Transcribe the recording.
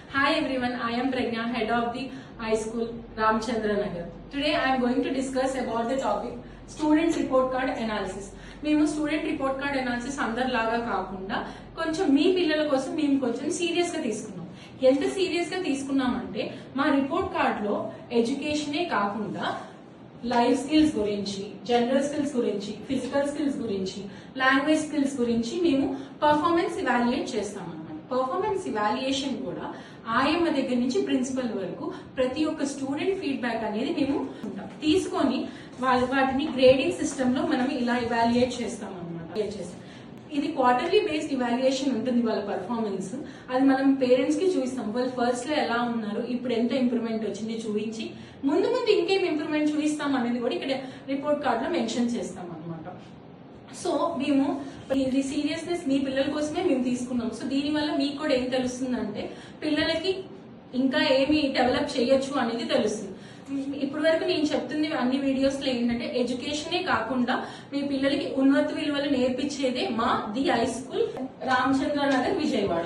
Hi everyone, I am Pragna, head of the high school Ramchandra Nagar. Today I am going to discuss about the topic student report card analysis. మేము student report card analysis అందరిలాగా కాకుండా కొంచెం మీ పిల్లల కోసం మేము కొంచెం serious గా తీసుకున్నాం. ఎంత సీరియస్ గా తీసుకున్నామంటే మా రిపోర్ట్ కార్డ్ లో ఎడ్యుకేషనే కాకుండా లైఫ్ స్కిల్స్ గురించి, జనరల్ స్కిల్స్ గురించి, ఫిజికల్ స్కిల్స్ గురించి, లాంగ్వేజ్ స్కిల్స్ గురించి మేము పర్ఫార్మెన్స్ ఇవాల్యుయేట్ చేస్తాం అన్నమాట. పర్ఫార్మెన్స్ ఇవాల్యుయేషన్ కూడా ఆయమ్మ దగ్గర నుంచి ప్రిన్సిపల్ వరకు ప్రతి ఒక్క స్టూడెంట్ ఫీడ్బ్యాక్ అనేది మేము తీసుకొని వాటిని గ్రేడింగ్ సిస్టమ్ లో మనం ఇలా ఇవాల్యుయేట్ చేస్తాం అన్నమాట. ఇది క్వార్టర్లీ బేస్డ్ ఇవాల్యుయేషన్ ఉంటుంది వాళ్ళ పర్ఫార్మెన్స్. అది మనం పేరెంట్స్ కి చూపిస్తాం. వాళ్ళు ఫస్ట్ లో ఎలా ఉన్నారు, ఇప్పుడు ఎంత ఇంప్రూవ్మెంట్ వచ్చింది చూపించి ముందు ఇంకేం ఇంప్రూవ్మెంట్ చూపిస్తాం అనేది కూడా ఇక్కడ రిపోర్ట్ కార్డ్ లో మెన్షన్ చేస్తాం అనమాట. సో మేము ఇది సీరియస్నెస్ మీ పిల్లల కోసమే మేము తీసుకున్నాం. సో దీని వల్ల మీకు కూడా ఏం తెలుస్తుందంటే పిల్లలకి ఇంకా ఏమి డెవలప్ చేయొచ్చు అనేది తెలుస్తుంది. ఇప్పటి వరకు నేను చెప్తుంది అన్ని వీడియోస్ లో ఏంటంటే ఎడ్యుకేషనే కాకుండా మీ పిల్లలకి ఉన్నత విలువలు నేర్పించేదే మా the high school Ramachandra Nagar Vijayawada.